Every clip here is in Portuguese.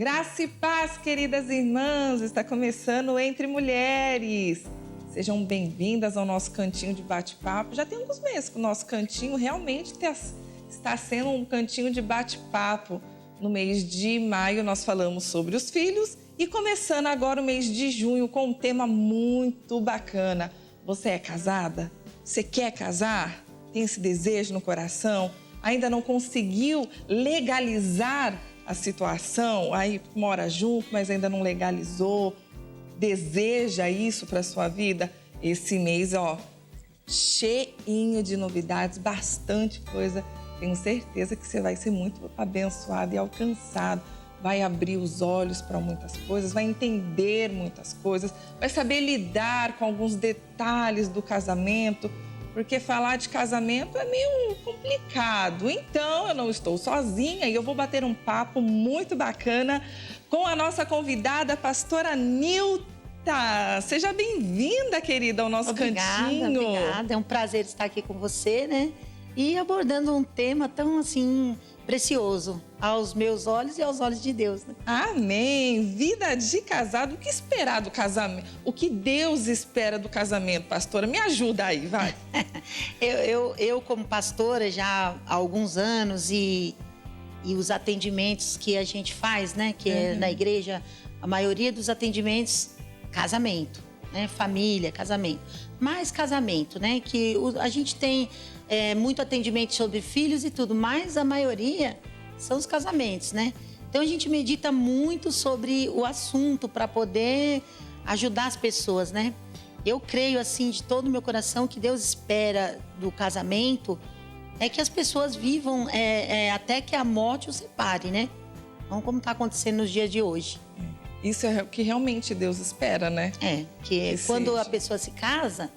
Graça e paz, queridas irmãs, está começando Entre Mulheres. Sejam bem-vindas ao nosso cantinho de bate-papo. Já tem alguns meses que o nosso cantinho realmente está sendo um cantinho de bate-papo. No mês de maio nós falamos sobre os filhos e começando agora o mês de junho com um tema muito bacana. Você é casada? Você quer casar? Tem esse desejo no coração? Ainda não conseguiu legalizar a situação? Aí mora junto, mas ainda não legalizou? Deseja isso para sua vida? Esse mês, cheinho de novidades, bastante coisa. Tenho certeza que você vai ser muito abençoado e alcançado. Vai abrir os olhos para muitas coisas, vai entender muitas coisas, vai saber lidar com alguns detalhes do casamento, porque falar de casamento é meio complicado. Então, eu não estou sozinha e eu vou bater um papo muito bacana com a nossa convidada, a pastora Nilta. Seja bem-vinda, querida, ao nosso cantinho. Obrigada. É um prazer estar aqui com você, né? E abordando um tema tão, assim, precioso aos meus olhos e aos olhos de Deus, né? Amém! Vida de casado, o que esperar do casamento? O que Deus espera do casamento, pastora? Me ajuda aí, vai. eu como pastora já há alguns anos e os atendimentos que a gente faz, né? Que é na igreja, a maioria dos atendimentos, casamento, né? Família, casamento. Mais casamento, né? Que a gente tem muito atendimento sobre filhos e tudo, mas a maioria são os casamentos, né? Então a gente medita muito sobre o assunto para poder ajudar as pessoas, né? Eu creio assim de todo o meu coração que Deus espera do casamento é que as pessoas vivam até que a morte os separe, né? Não como está acontecendo nos dias de hoje. Isso é o que realmente Deus espera, né? Que quando a pessoa se casa,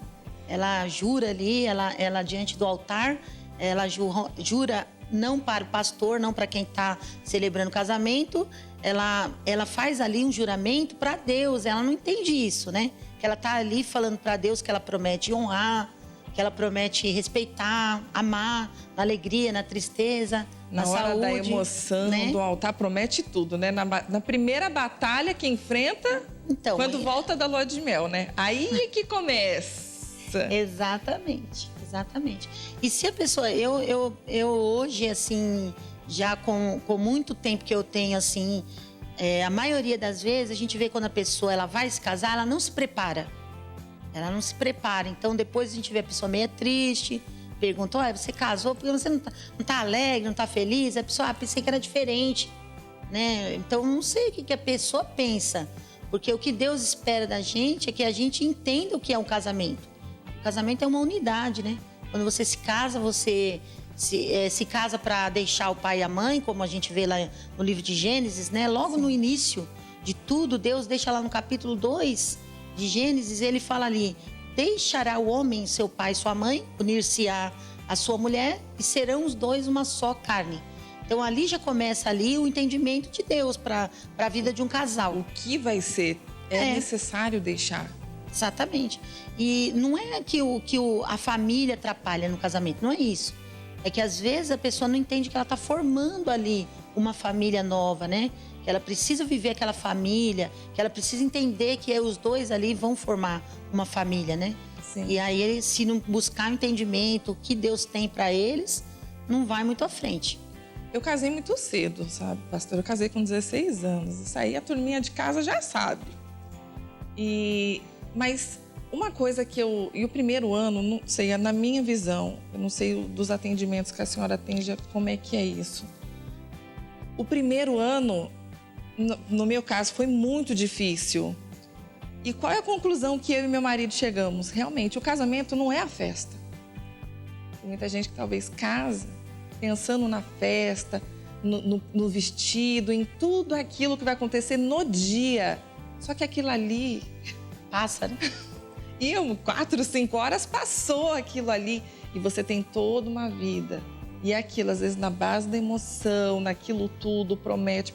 ela jura ali, ela diante do altar, ela jura não para o pastor, não para quem está celebrando o casamento, ela faz ali um juramento para Deus, ela não entende isso, né? Que ela está ali falando para Deus que ela promete honrar, que ela promete respeitar, amar, na alegria, na tristeza, na saúde. Na hora da emoção, né? Do altar, promete tudo, né? Na primeira batalha que enfrenta, então, quando volta da lua de mel, né? Aí é que começa. Exatamente. E se a pessoa, eu hoje, assim, já com muito tempo que eu tenho, assim, a maioria das vezes, a gente vê quando a pessoa ela vai se casar, ela não se prepara. Então, depois a gente vê a pessoa meio triste, pergunta, você casou porque você não tá alegre, não tá feliz? A pessoa, pensei que era diferente, né? Então, não sei o que a pessoa pensa, porque o que Deus espera da gente é que a gente entenda o que é um casamento. O casamento é uma unidade, né? Quando você se casa, você se casa para deixar o pai e a mãe, como a gente vê lá no livro de Gênesis, né? Logo no início de tudo, Deus deixa lá no capítulo 2 de Gênesis, ele fala ali, deixará o homem, seu pai e sua mãe, unir-se a sua mulher e serão os dois uma só carne. Então ali já começa ali o entendimento de Deus para a vida de um casal. O que vai ser é necessário deixar. Exatamente. E não é que a família atrapalha no casamento, não é isso. É que às vezes a pessoa não entende que ela está formando ali uma família nova, né? Que ela precisa viver aquela família, que ela precisa entender que os dois ali vão formar uma família, né? Sim. E aí, se não buscar o entendimento, o que Deus tem para eles, não vai muito à frente. Eu casei muito cedo, sabe, pastor? Eu casei com 16 anos. Isso aí a turminha de casa já sabe. Mas uma coisa que e o primeiro ano, não sei, na minha visão, eu não sei dos atendimentos que a senhora atende, como é que é isso. O primeiro ano, no meu caso, foi muito difícil. E qual é a conclusão que eu e meu marido chegamos? Realmente, o casamento não é a festa. Tem muita gente que talvez casa pensando na festa, no vestido, em tudo aquilo que vai acontecer no dia. Só que aquilo ali passa, né? E 4, 5 horas passou aquilo ali. E você tem toda uma vida. E aquilo, às vezes, na base da emoção, naquilo tudo, promete.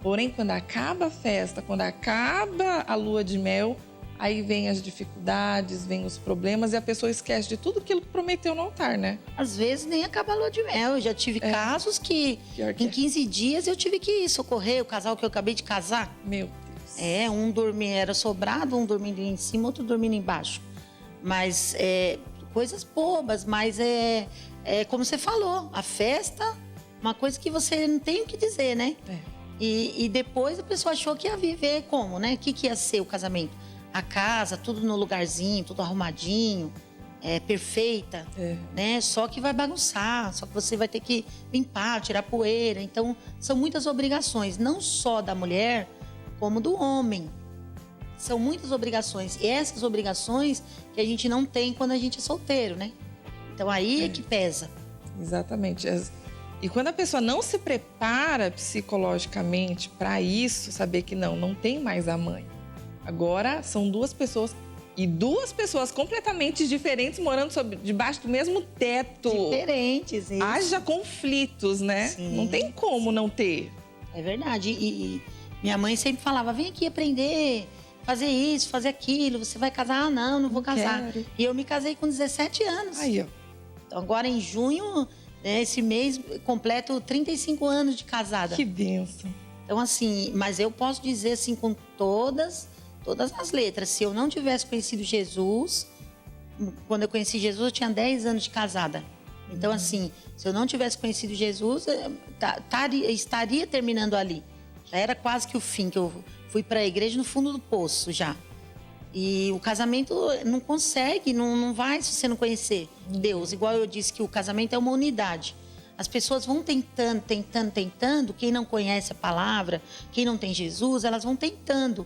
Porém, quando acaba a festa, quando acaba a lua de mel, aí vem as dificuldades, vem os problemas e a pessoa esquece de tudo aquilo que prometeu no altar, né? Às vezes nem acaba a lua de mel. Eu já tive casos que em 15 dias eu tive que socorrer o casal que eu acabei de casar. Meu Deus. Um dormia, era sobrado, um dormindo em cima, outro dormindo embaixo. Mas coisas bobas, mas como você falou, a festa, uma coisa que você não tem o que dizer, né? E depois a pessoa achou que ia viver como, né? O que ia ser o casamento? A casa, tudo no lugarzinho, tudo arrumadinho, perfeita, né? Só que vai bagunçar, só que você vai ter que limpar, tirar poeira. Então, são muitas obrigações, não só da mulher, como do homem. São muitas obrigações. E essas obrigações que a gente não tem quando a gente é solteiro, né? Então, aí é que pesa. Exatamente. E quando a pessoa não se prepara psicologicamente para isso, saber que não tem mais a mãe. Agora são duas pessoas completamente diferentes morando debaixo do mesmo teto. Diferentes, isso. Haja conflitos, né? Sim. Não tem como não ter. É verdade. E minha mãe sempre falava, vem aqui aprender, fazer isso, fazer aquilo. Você vai casar? Ah, não vou casar. Quero. E eu me casei com 17 anos. Aí, ó. Então, agora em junho, esse mês, completo 35 anos de casada. Que bênção. Então, assim, mas eu posso dizer assim com todas as letras. Se eu não tivesse conhecido Jesus, quando eu conheci Jesus, eu tinha 10 anos de casada. Então, assim, se eu não tivesse conhecido Jesus, estaria terminando ali. Já era quase que o fim, que eu fui para a igreja no fundo do poço já. E o casamento não consegue, não vai se você não conhecer Deus. Igual eu disse que o casamento é uma unidade. As pessoas vão tentando. Quem não conhece a palavra, quem não tem Jesus, elas vão tentando.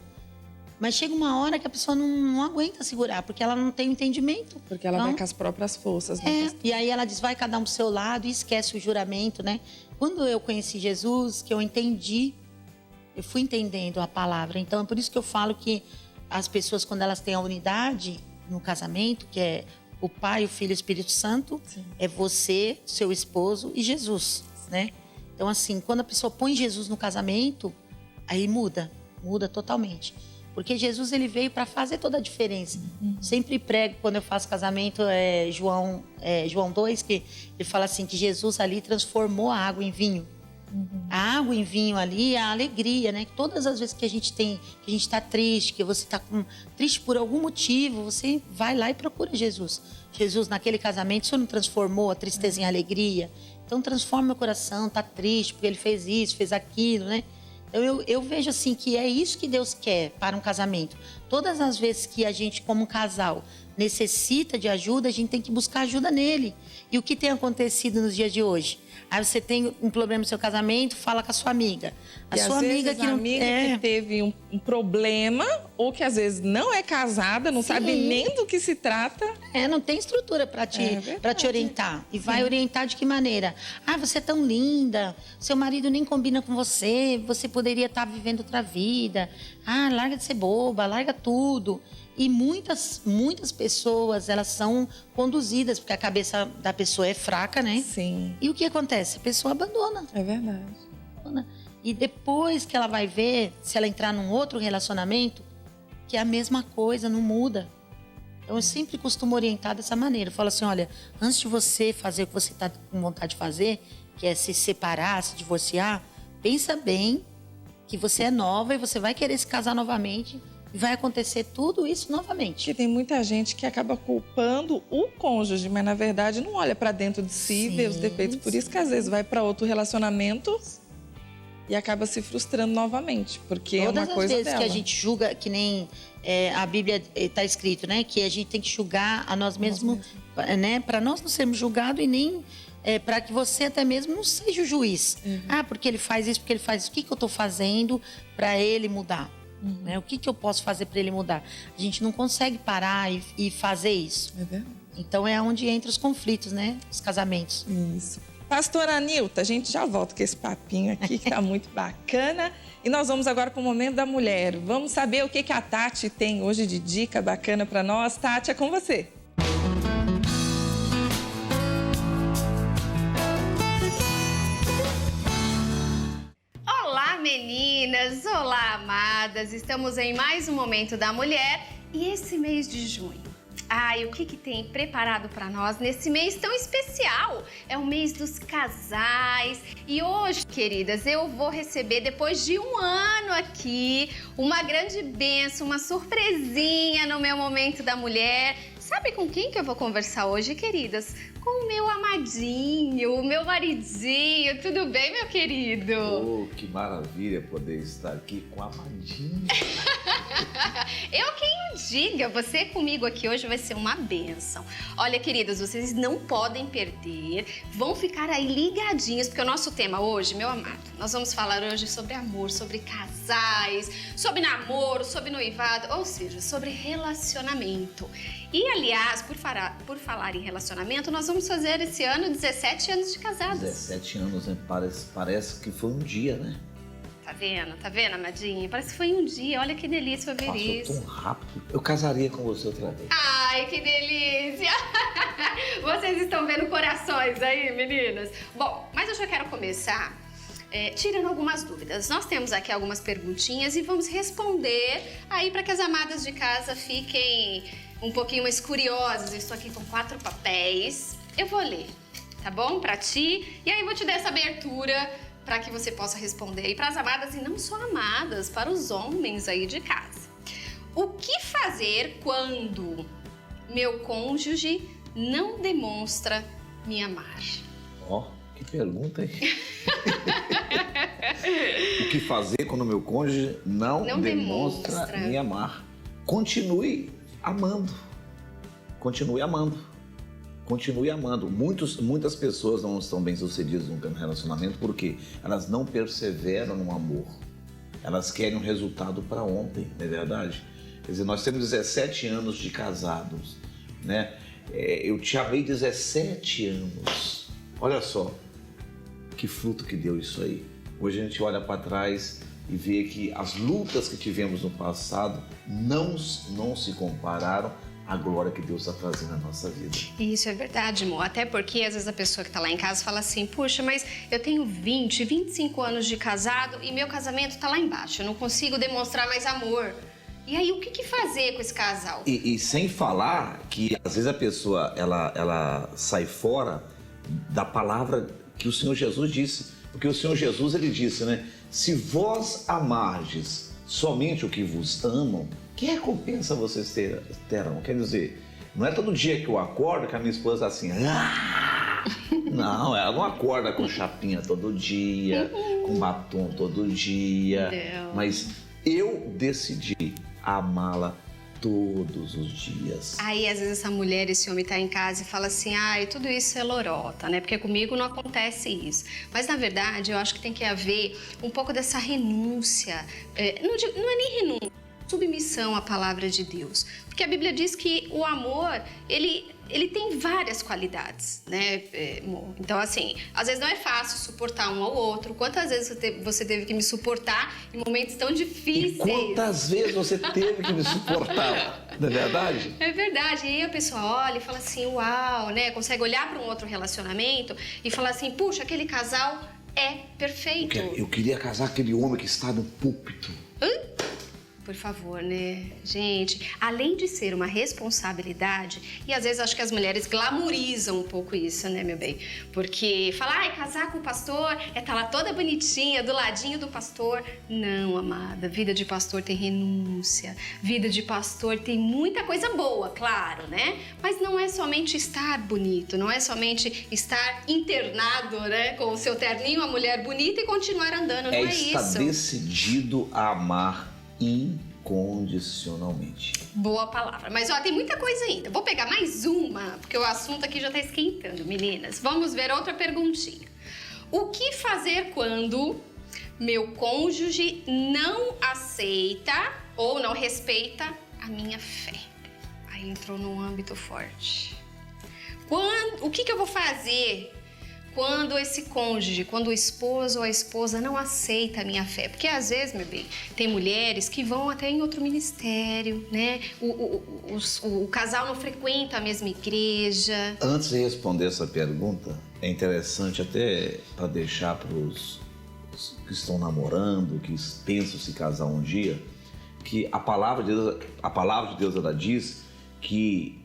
Mas chega uma hora que a pessoa não aguenta segurar, porque ela não tem entendimento. Porque ela vai com as próprias forças, né? E aí ela diz, vai cada um pro seu lado e esquece o juramento, né? Quando eu conheci Jesus, que eu entendi, eu fui entendendo a palavra. Então, é por isso que eu falo que as pessoas, quando elas têm a unidade no casamento, que é o Pai, o Filho e o Espírito Santo, é você, seu esposo e Jesus, né? Então, assim, quando a pessoa põe Jesus no casamento, aí muda totalmente. Porque Jesus, ele veio para fazer toda a diferença. Sempre prego, quando eu faço casamento, João 2, que ele fala assim, que Jesus ali transformou a água em vinho. A água em vinho ali é a alegria, né? Todas as vezes que a gente está triste, que você está triste por algum motivo, você vai lá e procura Jesus. Jesus, naquele casamento, o Senhor não transformou a tristeza em alegria? Então, transforma meu coração, tá triste porque ele fez isso, fez aquilo, né? Então, eu vejo assim que é isso que Deus quer para um casamento. Todas as vezes que a gente, como casal, necessita de ajuda, a gente tem que buscar ajuda nele. E o que tem acontecido nos dias de hoje? Aí você tem um problema no seu casamento, fala com a sua amiga. A sua amiga que não que teve um problema, ou que às vezes não é casada, não sabe nem do que se trata. Não tem estrutura para te orientar. E vai orientar de que maneira? Ah, você é tão linda, seu marido nem combina com você, você poderia estar vivendo outra vida. Ah, larga de ser boba, larga tudo. E muitas pessoas, elas são conduzidas, porque a cabeça da pessoa é fraca, né? Sim. E o que acontece? A pessoa abandona. É verdade. E depois que ela vai ver, se ela entrar num outro relacionamento, que é a mesma coisa, não muda. Então, eu sempre costumo orientar dessa maneira. Eu falo assim, olha, antes de você fazer o que você está com vontade de fazer, que é se separar, se divorciar, pensa bem que você é nova e você vai querer se casar novamente. E vai acontecer tudo isso novamente. Porque tem muita gente que acaba culpando o cônjuge, mas na verdade não olha para dentro de si, vê os defeitos. Por isso que às vezes vai para outro relacionamento e acaba se frustrando novamente, porque é uma coisa dela. Todas as vezes que a gente julga, que nem a Bíblia está escrito, né? Que a gente tem que julgar a nós mesmos, né? Para nós não sermos julgados e nem para que você até mesmo não seja o juiz. Ah, porque ele faz isso, porque ele faz isso. O que eu estou fazendo para ele mudar? Né? O que eu posso fazer para ele mudar? A gente não consegue parar e fazer isso. É verdade. Então é onde entram os conflitos, né? Os casamentos. Isso. Pastora Anilta, a gente já volta com esse papinho aqui que tá muito bacana. E nós vamos agora para o Momento da Mulher. Vamos saber o que a Tati tem hoje de dica bacana para nós. Tati, é com você. Olá, meninas! Olá, amadas! Estamos em mais um Momento da Mulher E esse mês de junho? Ai, o que tem preparado para nós nesse mês tão especial? É o mês dos casais. E hoje, queridas, eu vou receber, depois de um ano aqui, uma grande bênção, uma surpresinha no meu Momento da Mulher. Sabe com quem que eu vou conversar hoje, queridas? Com o meu amadinho, o meu maridinho. Tudo bem, meu querido? Oh, que maravilha poder estar aqui com a amadinha. Eu quem o diga, você comigo aqui hoje vai ser uma bênção. Olha, queridas, vocês não podem perder, vão ficar aí ligadinhas, porque o nosso tema hoje, meu amado, nós vamos falar hoje sobre amor, sobre casais, sobre namoro, sobre noivado, ou seja, sobre relacionamento. E, aliás, por falar em relacionamento, nós vamos fazer esse ano 17 anos de casados. 17 anos, né? Parece que foi um dia, né? Tá vendo, amadinha? Parece que foi um dia, olha que delícia ver isso. Passou tão rápido. Eu casaria com você outra vez. Ai, que delícia! Vocês estão vendo corações aí, meninas? Bom, mas eu já quero começar tirando algumas dúvidas. Nós temos aqui algumas perguntinhas e vamos responder aí para que as amadas de casa fiquem um pouquinho mais curiosas. Eu estou aqui com 4 papéis. Eu vou ler, tá bom? Pra ti. E aí vou te dar essa abertura para que você possa responder aí para as amadas e não só amadas, para os homens aí de casa. O que fazer quando meu cônjuge não demonstra me amar? Ó, que pergunta, hein? O que fazer quando meu cônjuge não demonstra me amar? Continue amando. Continue amando. Continue amando. Muitas pessoas não estão bem-sucedidas no relacionamento porque elas não perseveram no amor. Elas querem um resultado para ontem, não é verdade? Quer dizer, nós temos 17 anos de casados, né? Eu te amei 17 anos. Olha só que fruto que deu isso aí. Hoje a gente olha para trás e vê que as lutas que tivemos no passado não se compararam a glória que Deus está trazendo na nossa vida. Isso é verdade, amor. Até porque às vezes a pessoa que está lá em casa fala assim, puxa, mas eu tenho 25 anos de casado e meu casamento está lá embaixo. Eu não consigo demonstrar mais amor. E aí, o que fazer com esse casal? E sem falar que às vezes a pessoa ela sai fora da palavra que o Senhor Jesus disse. Porque o Senhor Jesus, ele disse, né? Se vós amardes somente o que vos amam, que recompensa vocês terão? Quer dizer, não é todo dia que eu acordo que a minha esposa está assim... Ah! Não, ela não acorda com chapinha todo dia, com batom todo dia. Não. Mas eu decidi amá-la todos os dias. Aí, às vezes, essa mulher, esse homem tá em casa e fala assim, ai, tudo isso é lorota, né? Porque comigo não acontece isso. Mas, na verdade, eu acho que tem que haver um pouco dessa renúncia. Não é nem renúncia, submissão à palavra de Deus. Porque a Bíblia diz que o amor, ele tem várias qualidades, né, amor? Então, assim, às vezes não é fácil suportar um ao outro. Quantas vezes você teve que me suportar em momentos tão difíceis? E quantas vezes você teve que me suportar? Não é verdade? É verdade. E aí a pessoa olha e fala assim, uau, né? Consegue olhar para um outro relacionamento e falar assim, puxa, aquele casal é perfeito. Eu queria casar com aquele homem que está no púlpito. Por favor, né? Gente, além de ser uma responsabilidade, e às vezes acho que as mulheres glamorizam um pouco isso, né, meu bem? Porque falar, ai, casar com o pastor é estar lá toda bonitinha, do ladinho do pastor. Não, amada, vida de pastor tem renúncia, vida de pastor tem muita coisa boa, claro, né? Mas não é somente estar bonito, não é somente estar internado, né, com o seu terninho, a mulher bonita e continuar andando, não é isso. Está decidido a amar incondicionalmente. Boa palavra. Mas, ó, tem muita coisa ainda. Vou pegar mais uma, porque o assunto aqui já tá esquentando, meninas. Vamos ver outra perguntinha. O que fazer quando meu cônjuge não aceita ou não respeita a minha fé? Aí entrou num âmbito forte. O que eu vou fazer quando esse cônjuge, quando o esposo ou a esposa não aceita a minha fé? Porque às vezes, meu bem, tem mulheres que vão até em outro ministério, né? O casal não frequenta a mesma igreja. Antes de responder essa pergunta, é interessante até para deixar para os que estão namorando, que pensam se casar um dia, que a palavra de Deus ela diz que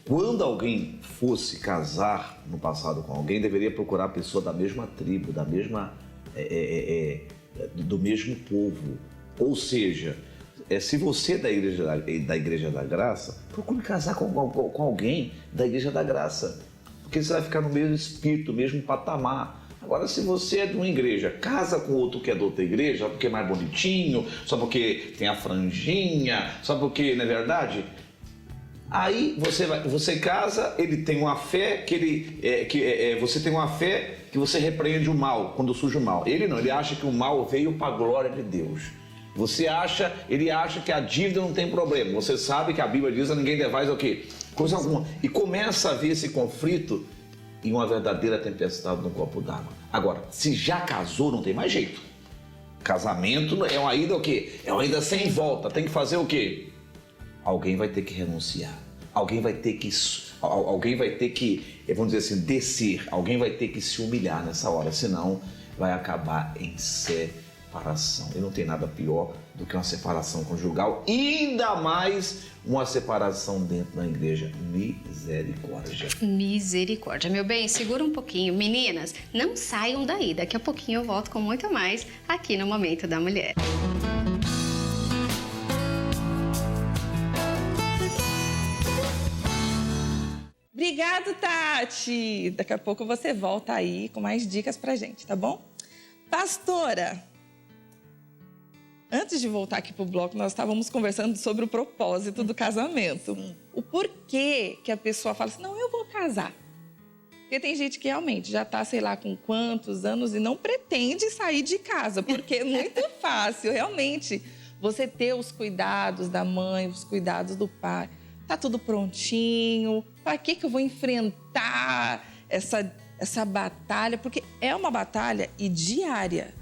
quando alguém fosse casar no passado com alguém, deveria procurar a pessoa da mesma tribo, da mesma, do mesmo povo. Ou seja, se você é da Igreja da Graça, procure casar com alguém da Igreja da Graça, porque você vai ficar no mesmo espírito, no mesmo patamar. Agora, se você é de uma igreja, casa com outro que é de outra igreja, só porque é mais bonitinho, só porque tem a franjinha, só porque, não é verdade? Aí você casa, ele tem uma fé você tem uma fé que você repreende o mal, quando surge o mal. Ele não, ele acha que o mal veio para a glória de Deus. Ele acha que a dívida não tem problema. Você sabe que a Bíblia diz a ninguém devais o quê? Coisa alguma. E começa a haver esse conflito e uma verdadeira tempestade no copo d'água. Agora, se já casou, não tem mais jeito. Casamento é uma ida o quê? É uma ida sem volta. Tem que fazer o quê? Alguém vai ter que renunciar. Alguém vai ter que, vamos dizer assim, descer. Alguém vai ter que se humilhar nessa hora, senão vai acabar em separação. E não tem nada pior do que uma separação conjugal, ainda mais uma separação dentro da igreja. Misericórdia. Misericórdia. Meu bem, segura um pouquinho. Meninas, não saiam daí. Daqui a pouquinho eu volto com muito mais aqui no Momento da Mulher. Obrigado, Tati! Daqui a pouco você volta aí com mais dicas pra gente, tá bom? Pastora, antes de voltar aqui pro bloco, nós estávamos conversando sobre o propósito do casamento. Sim. O porquê que a pessoa fala assim, não, eu vou casar. Porque tem gente que realmente já tá, sei lá, com quantos anos e não pretende sair de casa, porque é muito fácil, realmente, você ter os cuidados da mãe, os cuidados do pai. Tá tudo prontinho, para que eu vou enfrentar essa batalha? Porque é uma batalha e diária.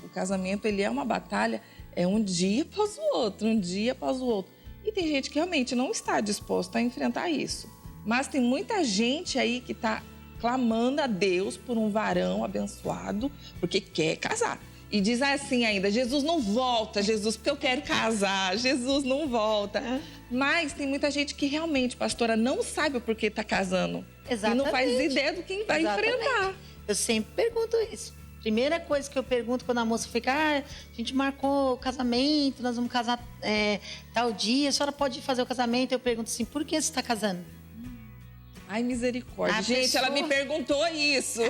O casamento, ele é uma batalha, é um dia após o outro, um dia após o outro. E tem gente que realmente não está disposta a enfrentar isso. Mas tem muita gente aí que está clamando a Deus por um varão abençoado, porque quer casar. E diz assim ainda, Jesus não volta, Jesus, porque eu quero casar, Jesus não volta. Mas tem muita gente que realmente, pastora, não sabe o porquê está casando. Exatamente. E não faz ideia do que vai enfrentar. Eu sempre pergunto isso. Primeira coisa que eu pergunto quando a moça fica, a gente marcou o casamento, nós vamos casar tal dia, a senhora pode fazer o casamento? Eu pergunto assim, por que você está casando? Ai, misericórdia. Gente, ela me perguntou isso.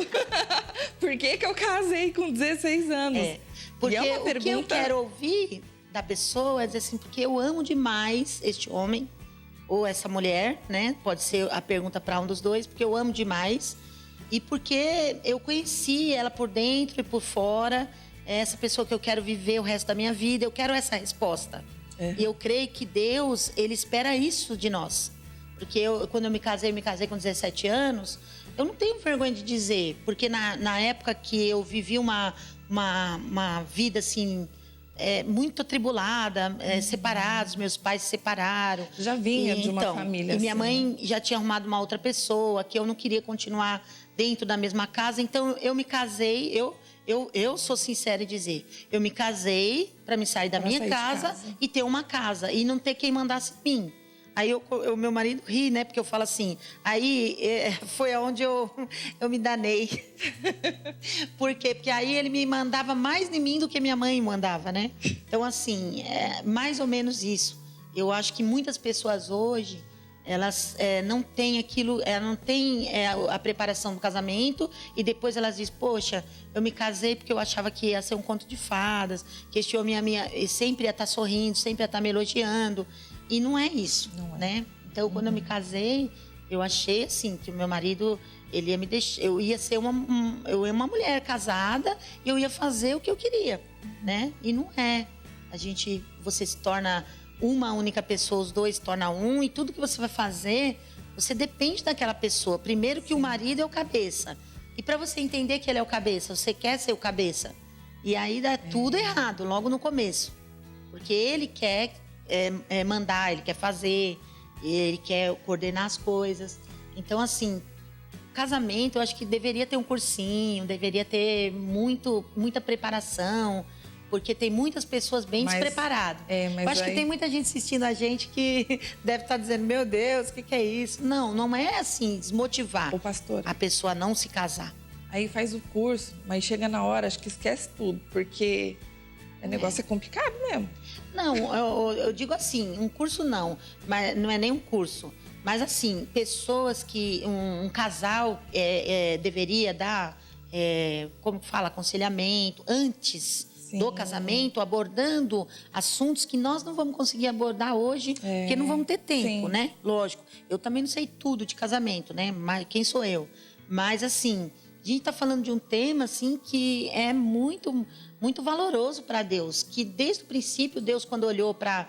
Por que eu casei com 16 anos? Porque e é uma o que eu quero ouvir da pessoa é dizer assim, porque eu amo demais este homem ou essa mulher, né? Pode ser a pergunta para um dos dois, porque eu amo demais e porque eu conheci ela por dentro e por fora, é essa pessoa que eu quero viver o resto da minha vida, eu quero essa resposta. E eu creio que Deus, Ele espera isso de nós. Porque quando eu me casei com 17 anos, eu não tenho vergonha de dizer, porque na época que eu vivi uma vida assim, muito atribulada, separados, meus pais se separaram. Já vinha de uma família e minha assim, mãe já tinha arrumado uma outra pessoa, que eu não queria continuar dentro da mesma casa, então eu me casei, eu sou sincera em dizer, eu me casei para me sair da minha casa e ter uma casa, e não ter quem mandasse em mim. Aí o meu marido ri, né? Porque eu falo assim, aí foi aonde eu me danei. Por quê? Porque aí ele me mandava mais em mim do que minha mãe mandava, né? Então, assim, mais ou menos isso. Eu acho que muitas pessoas hoje, elas não têm aquilo, não têm a preparação do casamento e depois elas dizem, poxa, eu me casei porque eu achava que ia ser um conto de fadas, que este homem sempre ia estar sorrindo, sempre ia estar me elogiando. E não é isso, né? Então, quando eu me casei, eu achei assim, que o meu marido, ele ia me deixar, eu ia ser uma mulher casada e eu ia fazer o que eu queria, né? E não é. Você se torna uma única pessoa, os dois se tornam um, e tudo que você vai fazer, você depende daquela pessoa. Primeiro que o marido é o cabeça. E para você entender que ele é o cabeça, você quer ser o cabeça. E aí dá tudo errado, logo no começo. Porque ele quer mandar, ele quer fazer, ele quer coordenar as coisas. Então, assim, casamento, eu acho que deveria ter um cursinho, deveria ter muita preparação, porque tem muitas pessoas bem despreparadas. Mas eu acho que tem muita gente assistindo a gente que deve estar dizendo, meu Deus, o que é isso? Não é assim, desmotivar a pessoa a não se casar. Aí faz o curso, mas chega na hora, acho que esquece tudo, porque o negócio é complicado mesmo. Não, eu digo assim, um curso não, mas não é nem um curso. Mas assim, pessoas que um casal deveria dar, como fala, aconselhamento antes do casamento, abordando assuntos que nós não vamos conseguir abordar hoje, porque não vamos ter tempo, né? Lógico, eu também não sei tudo de casamento, né? Mas quem sou eu? Mas assim, a gente está falando de um tema assim que é muito, muito valoroso para Deus, que desde o princípio Deus, quando olhou para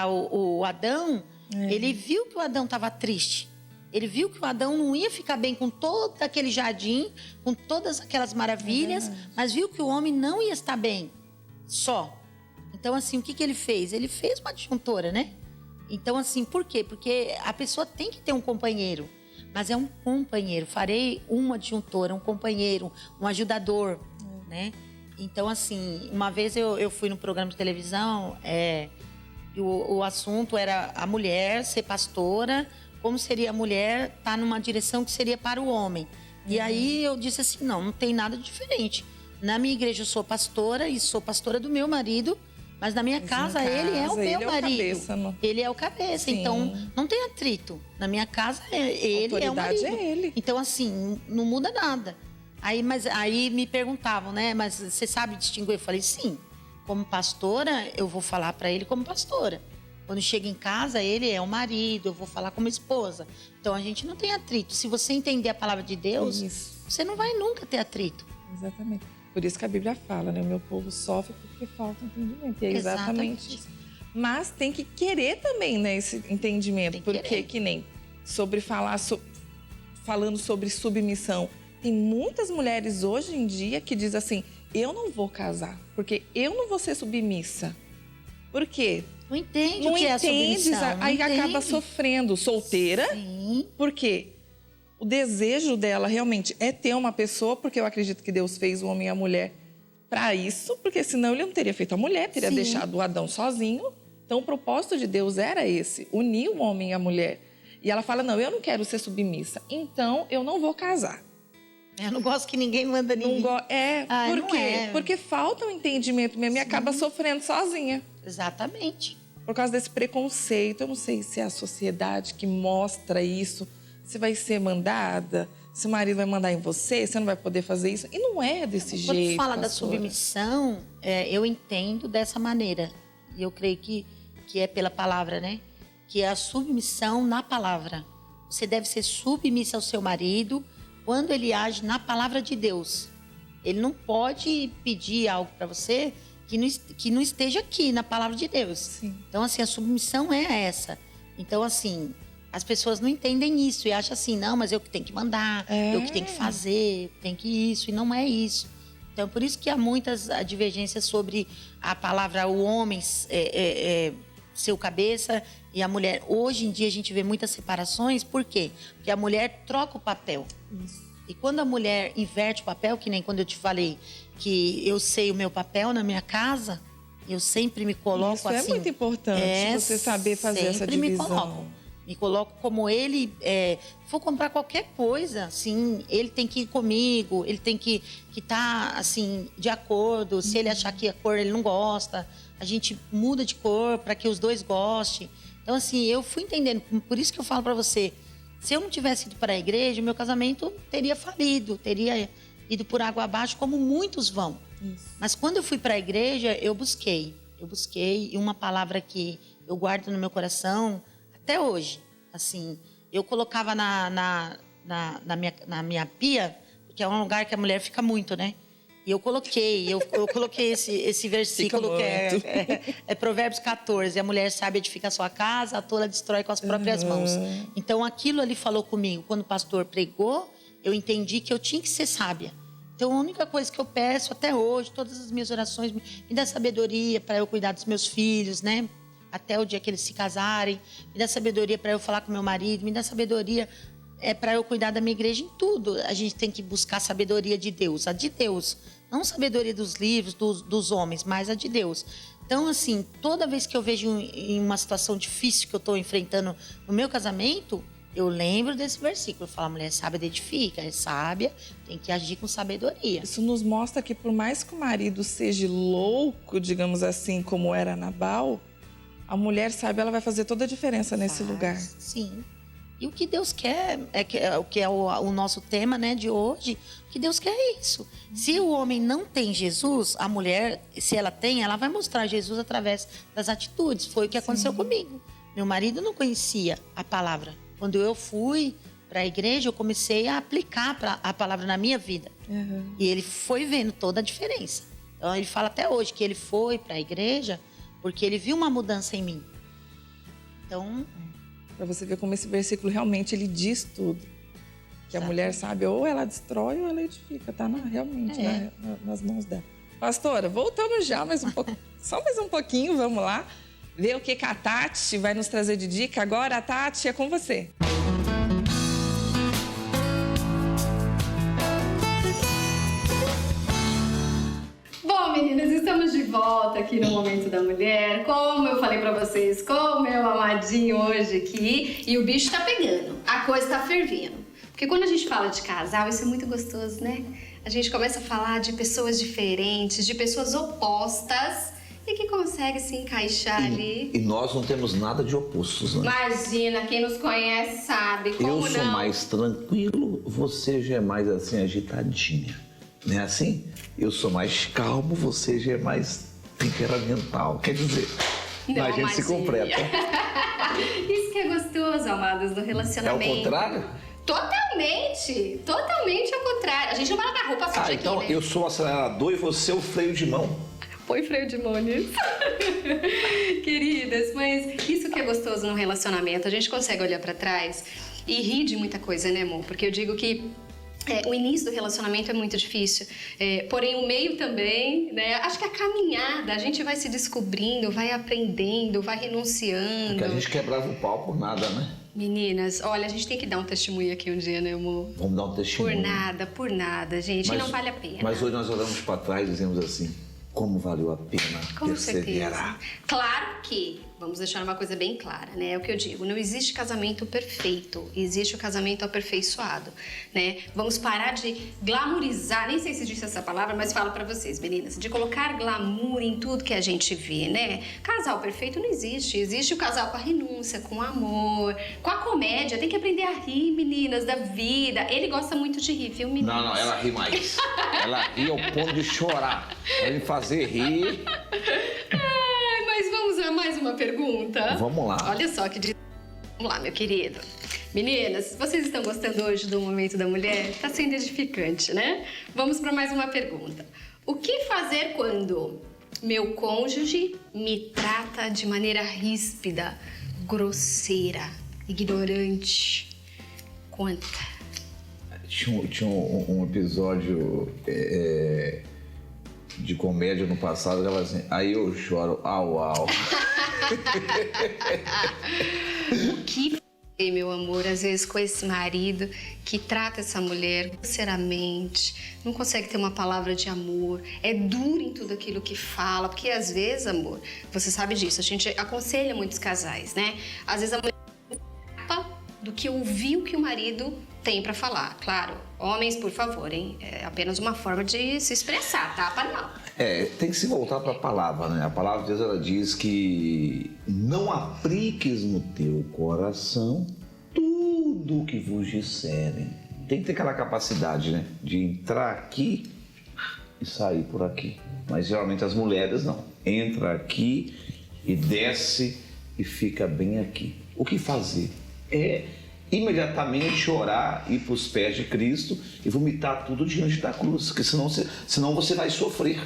o Adão, ele viu que o Adão estava triste. Ele viu que o Adão não ia ficar bem com todo aquele jardim, com todas aquelas maravilhas, mas viu que o homem não ia estar bem só. Então, assim, o que ele fez? Ele fez uma disjuntora, né? Então, assim, por quê? Porque a pessoa tem que ter um companheiro, mas é um companheiro. Farei uma disjuntora, um companheiro, um ajudador, né? Então, assim, uma vez eu fui num programa de televisão, e o assunto era a mulher ser pastora, como seria a mulher estar numa direção que seria para o homem. E aí eu disse assim, não tem nada diferente. Na minha igreja eu sou pastora e sou pastora do meu marido, mas na minha casa ele é o meu marido. Ele é o cabeça, então não tem atrito. Na minha casa ele é o marido. Então assim, não muda nada. Aí me perguntavam, né, mas você sabe distinguir? Eu falei, sim. Como pastora, eu vou falar para ele como pastora. Quando chega em casa, ele é o marido, eu vou falar como esposa. Então, a gente não tem atrito. Se você entender a palavra de Deus, você não vai nunca ter atrito. Exatamente. Por isso que a Bíblia fala, né? O meu povo sofre porque falta entendimento. E é exatamente isso. Mas tem que querer também, né, esse entendimento. Porque que nem falando sobre submissão. Tem muitas mulheres hoje em dia que dizem assim, eu não vou casar, porque eu não vou ser submissa. Por quê? Não entende o que é a submissão. Aí acaba sofrendo solteira. Sim. Porque o desejo dela realmente é ter uma pessoa, porque eu acredito que Deus fez o homem e a mulher para isso, porque senão ele não teria feito a mulher, teria deixado o Adão sozinho. Então o propósito de Deus era esse, unir o homem e a mulher. E ela fala, não, eu não quero ser submissa, então eu não vou casar. Eu não gosto que ninguém manda ninguém. Por quê? Porque falta um entendimento mesmo e acaba sofrendo sozinha. Exatamente. Por causa desse preconceito, eu não sei se é a sociedade que mostra isso, se vai ser mandada, se o marido vai mandar em você, você não vai poder fazer isso. E não é desse jeito. Quando fala da submissão, eu entendo dessa maneira. E eu creio que é pela palavra, né? Que é a submissão na palavra. Você deve ser submissa ao seu marido quando ele age na palavra de Deus. Ele não pode pedir algo para você que não esteja aqui na palavra de Deus. Sim. Então, assim, a submissão é essa. Então, assim, as pessoas não entendem isso e acham assim, não, mas eu que tenho que mandar, eu que tenho que fazer, eu que tenho que isso, e não é isso. Então, por isso que há muitas divergências sobre a palavra o homem ser o cabeça e a mulher. Hoje em dia a gente vê muitas separações, por quê? Porque a mulher troca o papel. Isso. E quando a mulher inverte o papel, que nem quando eu te falei que eu sei o meu papel na minha casa, eu sempre me coloco isso assim. Isso é muito importante, você saber fazer essa divisão. Me coloco como ele, vou comprar qualquer coisa, assim, ele tem que ir comigo, ele tem que estar, assim, de acordo. Se ele achar que a cor ele não gosta, a gente muda de cor para que os dois gostem. Então, assim, eu fui entendendo, por isso que eu falo para você, se eu não tivesse ido para a igreja, meu casamento teria falido, teria ido por água abaixo, como muitos vão. Isso. Mas quando eu fui para a igreja, eu busquei, e uma palavra que eu guardo no meu coração até hoje, assim, eu colocava na minha pia, porque é um lugar que a mulher fica muito, né? E eu coloquei esse versículo que é Provérbios 14. A mulher sábia edifica a sua casa, a tola destrói com as próprias mãos. Então, aquilo ali falou comigo. Quando o pastor pregou, eu entendi que eu tinha que ser sábia. Então, a única coisa que eu peço até hoje, todas as minhas orações, me dá sabedoria para eu cuidar dos meus filhos, né? Até o dia que eles se casarem. Me dá sabedoria para eu falar com meu marido. Me dá sabedoria é para eu cuidar da minha igreja em tudo. A gente tem que buscar a sabedoria de Deus, a de Deus. Não a sabedoria dos livros, dos homens, mas a de Deus. Então, assim, toda vez que eu vejo em uma situação difícil que eu estou enfrentando no meu casamento, eu lembro desse versículo. Eu falo, mulher sábia edifica, é sábia, tem que agir com sabedoria. Isso nos mostra que por mais que o marido seja louco, digamos assim, como era Nabal, a mulher sábia, ela vai fazer toda a diferença nesse lugar. Sim. E o que Deus quer, o que é o nosso tema, né, de hoje, o que Deus quer é isso. Se o homem não tem Jesus, a mulher, se ela tem, ela vai mostrar Jesus através das atitudes. Foi o que aconteceu comigo. Meu marido não conhecia a palavra. Quando eu fui para a igreja, eu comecei a aplicar a palavra na minha vida. Uhum. E ele foi vendo toda a diferença. Então, ele fala até hoje que ele foi para a igreja porque ele viu uma mudança em mim. Então... Para você ver como esse versículo realmente ele diz tudo. Que a mulher sabe, ou ela destrói ou ela edifica. Tá realmente nas mãos dela. Pastora, voltamos já mais um pouco. Só mais um pouquinho, vamos lá. Ver o que a Tati vai nos trazer de dica. Agora, a Tati, é com você. Bom, meninas, estamos de volta aqui no Momento da Mulher. Como eu falei pra vocês, com o meu amadinho hoje aqui. E o bicho tá pegando, a coisa tá fervendo. Porque quando a gente fala de casal, isso é muito gostoso, né? A gente começa a falar de pessoas diferentes, de pessoas opostas e que consegue se encaixar ali. E nós não temos nada de opostos, né? Imagina, quem nos conhece sabe como não. Eu sou mais tranquilo, você já é mais assim, agitadinha. Não é assim? Eu sou mais calmo, você já é mais temperamental. Quer dizer, não, a gente se completa. Isso que é gostoso, amados, do relacionamento. É o contrário? Totalmente ao contrário. A gente não vai lavar roupa suja aqui, então né? Eu sou o acelerador e você é o freio de mão. Põe freio de mão nisso. Queridas, mas isso que é gostoso no relacionamento, a gente consegue olhar pra trás e rir de muita coisa, né, amor? Porque eu digo que o início do relacionamento é muito difícil, porém o meio também, né? Acho que a caminhada, a gente vai se descobrindo, vai aprendendo, vai renunciando. Porque a gente quebrava o pau por nada, né? Meninas, olha, a gente tem que dar um testemunho aqui um dia, né, amor? Vamos dar um testemunho. Por nada, gente, não vale a pena. Mas hoje nós olhamos para trás e dizemos assim, como valeu a pena perseverar. Certeza. Claro que, vamos deixar uma coisa bem clara, né? É o que eu digo, não existe casamento perfeito, existe o casamento aperfeiçoado, né? Vamos parar de glamourizar, nem sei se disse essa palavra, mas falo pra vocês, meninas, de colocar glamour em tudo que a gente vê, né? Casal perfeito não existe, existe o casal com a renúncia, com o amor, com a comédia, tem que aprender a rir, meninas, da vida. Ele gosta muito de rir, viu, meninas? Não, ela ri mais. Ela ri ao ponto de chorar. Vai me fazer rir. Mas vamos a mais uma pergunta? Vamos lá. Olha só que diz... Vamos lá, meu querido. Meninas, vocês estão gostando hoje do Momento da Mulher? Tá sendo edificante, né? Vamos para mais uma pergunta. O que fazer quando meu cônjuge me trata de maneira ríspida, grosseira, ignorante? Conta. Tinha um episódio de comédia no passado, ela assim, aí eu choro, au. O que fazer, meu amor, às vezes com esse marido que trata essa mulher grosseiramente, não consegue ter uma palavra de amor, é duro em tudo aquilo que fala, porque às vezes, amor, você sabe disso, a gente aconselha muitos casais, né? Às vezes a mulher do que ouvir o que o marido tem pra falar. Claro, homens, por favor, hein? É apenas uma forma de se expressar, tá? Para não. Tem que se voltar para a palavra, né? A palavra de Deus, ela diz que não apliques no teu coração tudo o que vos disserem. Tem que ter aquela capacidade, né? De entrar aqui e sair por aqui. Mas geralmente as mulheres não. Entra aqui e desce e fica bem aqui. O que fazer? Imediatamente orar, ir para os pés de Cristo e vomitar tudo diante da cruz, porque senão você vai sofrer.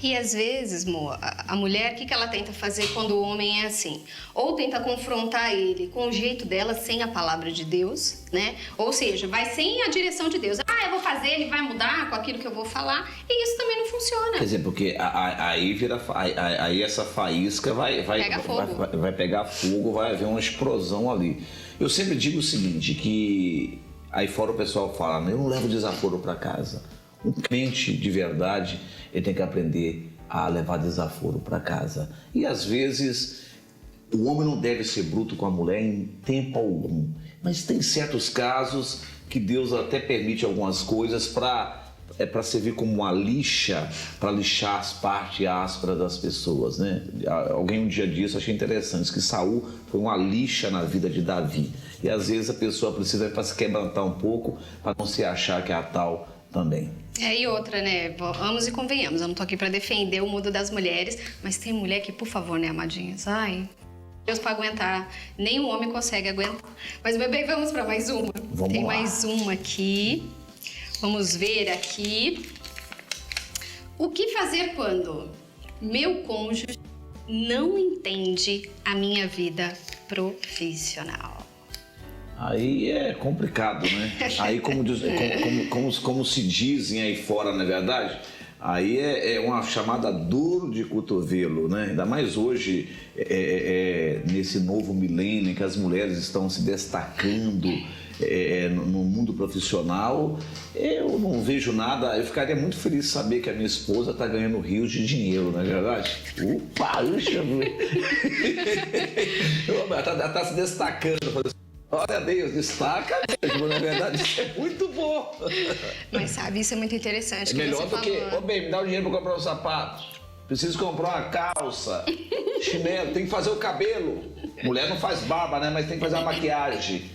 E às vezes, amor, a mulher, o que ela tenta fazer quando o homem é assim? Ou tenta confrontar ele com o jeito dela, sem a palavra de Deus, né? Ou seja, vai sem a direção de Deus. Eu vou fazer, ele vai mudar com aquilo que eu vou falar, e isso também não funciona. Quer dizer, porque aí essa faísca vai pegar fogo, vai haver uma explosão ali. Eu sempre digo o seguinte, que aí fora o pessoal fala, eu não levo desaforo para casa. Um crente de verdade, ele tem que aprender a levar desaforo para casa. E às vezes o homem não deve ser bruto com a mulher em tempo algum. Mas tem certos casos que Deus até permite algumas coisas para servir como uma lixa, para lixar as partes ásperas das pessoas, né? Alguém um dia disse, achei interessante, que Saul foi uma lixa na vida de Davi. E às vezes a pessoa precisa para se quebrantar um pouco, para não se achar que é a tal também. E outra, né? Vamos e convenhamos, eu não tô aqui para defender o mundo das mulheres, mas tem mulher que, por favor, né, amadinhas? Ai, Deus para aguentar, nem o homem consegue aguentar. Mas, bebê, vamos para mais uma? Tem mais uma aqui. Vamos ver aqui. O que fazer quando meu cônjuge não entende a minha vida profissional? Aí é complicado, né? Aí, como se dizem aí fora, na verdade, aí é uma chamada dor de cotovelo, né? Ainda mais hoje, nesse novo milênio, em que as mulheres estão se destacando no mundo profissional. Eu não vejo nada, eu ficaria muito feliz de saber que a minha esposa está ganhando rios de dinheiro, não é verdade? Opa, ela está se destacando. Olha Deus, destaca mesmo, na verdade, isso é muito bom. Mas sabe, isso é muito interessante. É melhor do que, bem, me dá o dinheiro para comprar um sapato, preciso comprar uma calça, chinelo, tem que fazer o cabelo. Mulher não faz barba, né, mas tem que fazer uma maquiagem.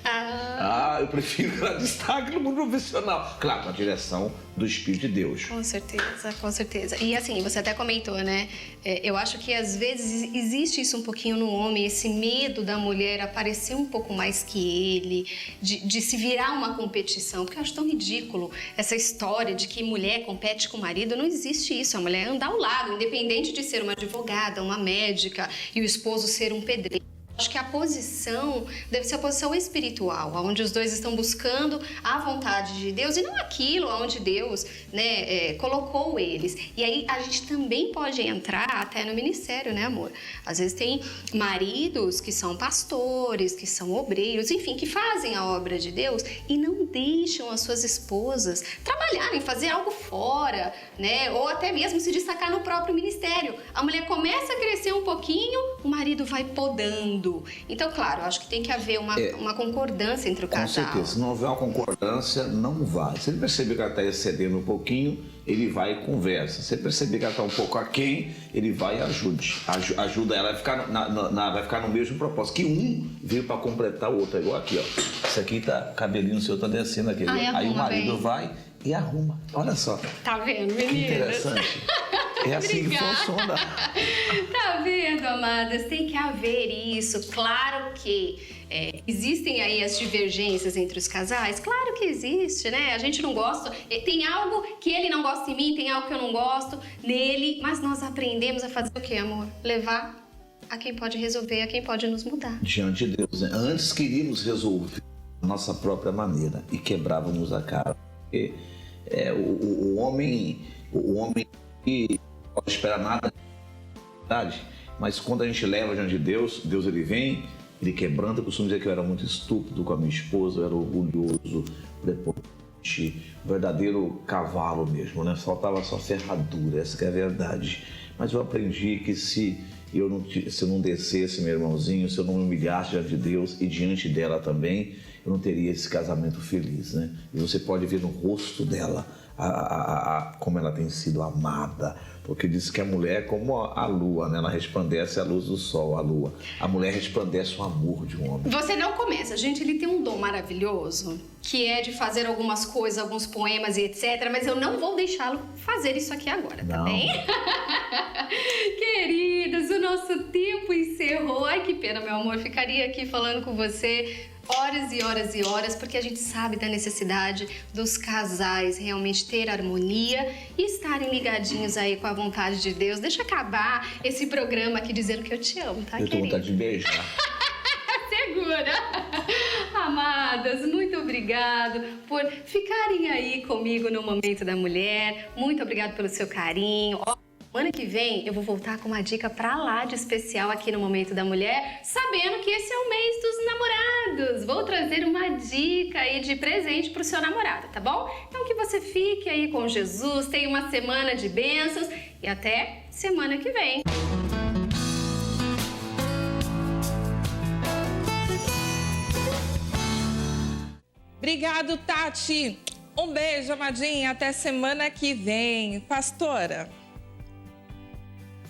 Eu prefiro que ela destaque no mundo profissional. Claro, com a direção do Espírito de Deus. Com certeza, com certeza. E assim, você até comentou, né? Eu acho que às vezes existe isso um pouquinho no homem, esse medo da mulher aparecer um pouco mais que ele, de se virar uma competição. Porque eu acho tão ridículo essa história de que mulher compete com o marido. Não existe isso. A mulher anda ao lado, independente de ser uma advogada, uma médica e o esposo ser um pedreiro. Acho que a posição deve ser a posição espiritual, onde os dois estão buscando a vontade de Deus e não aquilo onde Deus, né, colocou eles. E aí a gente também pode entrar até no ministério, né, amor? Às vezes tem maridos que são pastores, que são obreiros, enfim, que fazem a obra de Deus e não deixam as suas esposas trabalharem, fazer algo fora, né? Ou até mesmo se destacar no próprio ministério. A mulher começa a crescer um pouquinho, o marido vai podando. Então, claro, acho que tem que haver uma concordância entre o casal. Com certeza, se não houver uma concordância, não vai. Se ele perceber que ela está excedendo um pouquinho, ele vai e conversa. Se ele perceber que ela está um pouco aquém, ele vai e ajuda ela, vai ficar no mesmo propósito. Que um veio para completar o outro. É igual aqui, ó. Esse aqui tá, cabelinho seu tá descendo aqui. Aí o marido vai e arruma. Olha só. Tá vendo, meninas? Interessante. É assim que funciona. Tá vendo, amadas? Tem que haver isso. Claro que existem aí as divergências entre os casais. Claro que existe, né? A gente não gosta. Tem algo que ele não gosta em mim, tem algo que eu não gosto nele. Mas nós aprendemos a fazer o quê, amor? Levar a quem pode resolver, a quem pode nos mudar. Diante de Deus, né? Antes queríamos resolver a nossa própria maneira e quebrávamos a cara. Porque, o homem que não pode esperar nada, mas quando a gente leva diante de Deus, Deus ele vem, ele quebranta. Eu costumo dizer que eu era muito estúpido com a minha esposa, eu era orgulhoso, prepotente, verdadeiro cavalo mesmo, né? Faltava só ferradura, essa que é a verdade. Mas eu aprendi que se eu não descesse, meu irmãozinho, se eu não me humilhasse diante de Deus e diante dela também, eu não teria esse casamento feliz, né? E você pode ver no rosto dela como ela tem sido amada, porque diz que a mulher é como a lua, né? Ela resplandece a luz do sol, a lua. A mulher resplandece o amor de um homem. Você não começa. Gente, ele tem um dom maravilhoso, que é de fazer algumas coisas, alguns poemas e etc. Mas eu não vou deixá-lo fazer isso aqui agora, tá bem? Queridos, o nosso tempo encerrou. Ai, que pena, meu amor. Ficaria aqui falando com você horas e horas e horas, porque a gente sabe da necessidade dos casais realmente ter harmonia e estarem ligadinhos aí com a vontade de Deus. Deixa eu acabar esse programa aqui dizendo que eu te amo, tá, querido? Eu tô com vontade de beijar. Segura! Amadas, muito obrigada. obrigado por ficarem aí comigo no Momento da Mulher. Muito obrigado pelo seu carinho. Semana que vem eu vou voltar com uma dica pra lá de especial aqui no Momento da Mulher, sabendo que esse é o mês dos namorados. Vou trazer uma dica aí de presente pro seu namorado, tá bom? Então que você fique aí com Jesus, tenha uma semana de bênçãos e até semana que vem. Obrigado, Tati. Um beijo, amadinha. Até semana que vem. Pastora,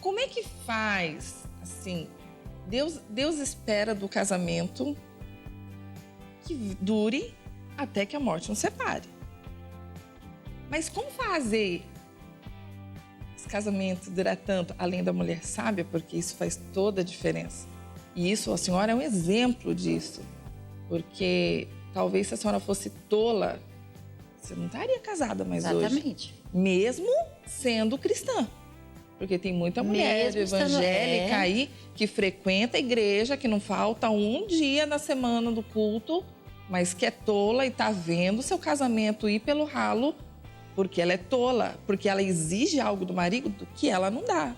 como é que faz, assim, Deus espera do casamento que dure até que a morte nos separe. Mas como fazer esse casamento durar tanto, além da mulher sábia, porque isso faz toda a diferença. E isso, a senhora é um exemplo disso, porque talvez se a senhora fosse tola, você não estaria casada mais hoje. Exatamente. Mesmo sendo cristã. Porque tem muita mulher evangélica aí que frequenta a igreja, que não falta um dia na semana do culto, mas que é tola e tá vendo seu casamento ir pelo ralo porque ela é tola, porque ela exige algo do marido que ela não dá.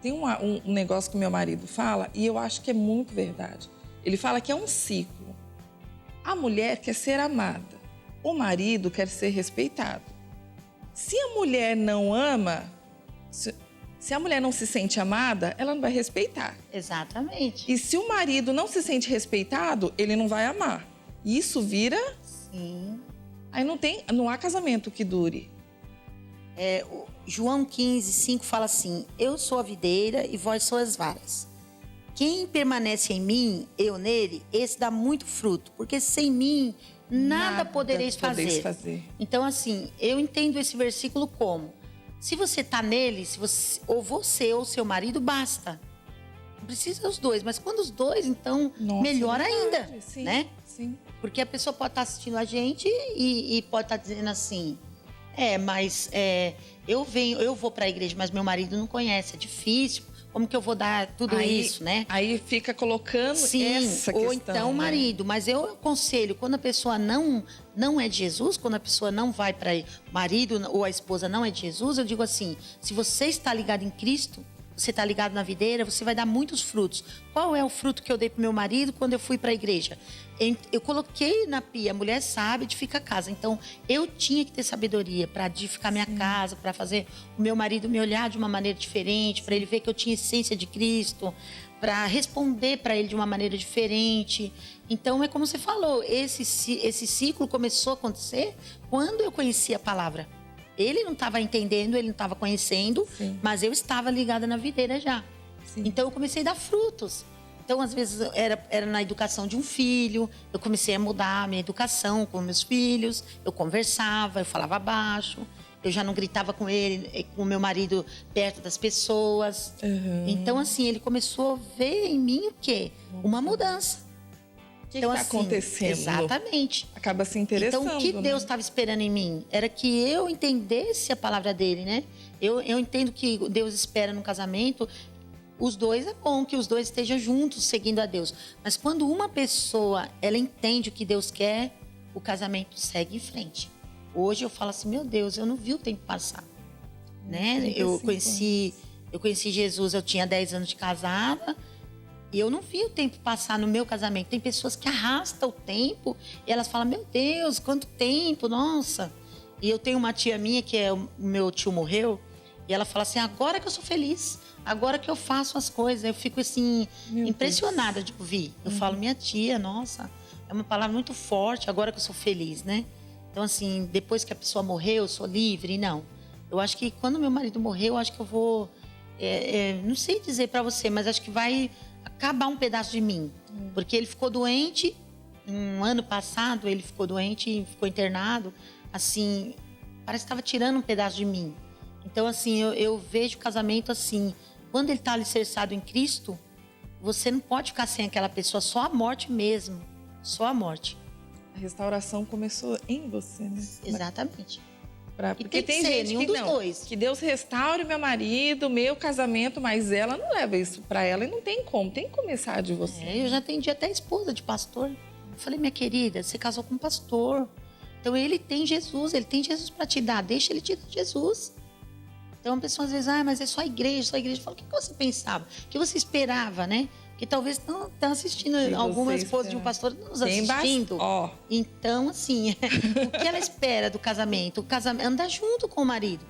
Tem um negócio que meu marido fala e eu acho que é muito verdade. Ele fala que é um ciclo. A mulher quer ser amada, o marido quer ser respeitado. Se a mulher não ama... Se a mulher não se sente amada, ela não vai respeitar. Exatamente. E se o marido não se sente respeitado, ele não vai amar. Isso vira... Sim. Aí não há casamento que dure. João 15:5 fala assim: eu sou a videira e vós sois as varas. Quem permanece em mim, eu nele, esse dá muito fruto. Porque sem mim, nada podereis fazer. Então, assim, eu entendo esse versículo como... Se você está nele, ou você ou seu marido, basta. Não precisa os dois, mas quando os dois, então, melhor ainda, sim, né? Sim. Porque a pessoa pode estar assistindo a gente e pode estar dizendo assim, eu vou para a igreja, mas meu marido não conhece, é difícil. Como que eu vou dar tudo isso, né? Aí fica colocando essa questão. Ou então o marido. Mas eu aconselho, quando a pessoa não é de Jesus, quando a pessoa não vai para o marido ou a esposa não é de Jesus, eu digo assim, se você está ligado em Cristo, você está ligado na videira, você vai dar muitos frutos. Qual é o fruto que eu dei para meu marido quando eu fui para a igreja? Eu coloquei na pia, a mulher sabe, edifica a casa. Então, eu tinha que ter sabedoria para edificar minha casa, para fazer o meu marido me olhar de uma maneira diferente, para ele ver que eu tinha essência de Cristo, para responder para ele de uma maneira diferente. Então, é como você falou, esse ciclo começou a acontecer quando eu conheci a palavra. Ele não estava entendendo, ele não estava conhecendo, mas eu estava ligada na videira já. Sim. Então, eu comecei a dar frutos. Então, às vezes, era na educação de um filho, eu comecei a mudar a minha educação com meus filhos, eu conversava, eu falava baixo, eu já não gritava com ele, com o meu marido perto das pessoas. Uhum. Então, assim, ele começou a ver em mim o quê? Uma mudança. O que está acontecendo? Exatamente. Acaba se interessando. Então, o que Deus estava esperando em mim? Era que eu entendesse a palavra dele, né? Eu entendo que Deus espera no casamento. Os dois, é bom que os dois estejam juntos, seguindo a Deus. Mas quando uma pessoa, ela entende o que Deus quer, o casamento segue em frente. Hoje eu falo assim, meu Deus, eu não vi o tempo passar. Né? Eu conheci Jesus, eu tinha 10 anos de casada. E eu não vi o tempo passar no meu casamento. Tem pessoas que arrastam o tempo e elas falam, meu Deus, quanto tempo, nossa. E eu tenho uma tia minha, que o meu tio morreu, e ela fala assim, agora que eu sou feliz, agora que eu faço as coisas. Eu fico assim, impressionada de ouvir. Eu falo, minha tia, nossa, é uma palavra muito forte, agora que eu sou feliz, né? Então assim, depois que a pessoa morreu, eu sou livre, não. Eu acho que quando meu marido morreu, eu acho que eu vou, não sei dizer pra você, mas acho que vai acabar um pedaço de mim. Porque ele ficou doente, um ano passado ele ficou doente e ficou internado. Assim, parece que estava tirando um pedaço de mim. Então, assim, eu vejo o casamento assim, quando ele está alicerçado em Cristo, você não pode ficar sem aquela pessoa, só a morte mesmo, só a morte. A restauração começou em você, né? Exatamente. Porque tem gente que não, que Deus restaure meu marido, meu casamento, mas ela não leva isso pra ela e não tem como, tem que começar de você. Eu já atendi até esposa de pastor. Eu falei, minha querida, você casou com um pastor. Então ele tem Jesus para te dar, deixa ele te dar Jesus. Então a pessoa às vezes, mas é só a igreja. Eu falo, o que você pensava? O que você esperava, né? Que talvez não está assistindo, alguma esposa de um pastor nos assistindo. Então, assim, o que ela espera do casamento? O casamento andar junto com o marido,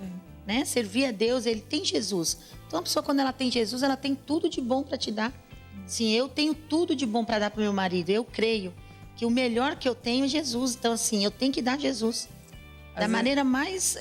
né? Servir a Deus, ele tem Jesus. Então a pessoa, quando ela tem Jesus, ela tem tudo de bom para te dar. Sim, eu tenho tudo de bom para dar para o meu marido. Eu creio que o melhor que eu tenho é Jesus. Então, assim, eu tenho que dar Jesus da maneira mais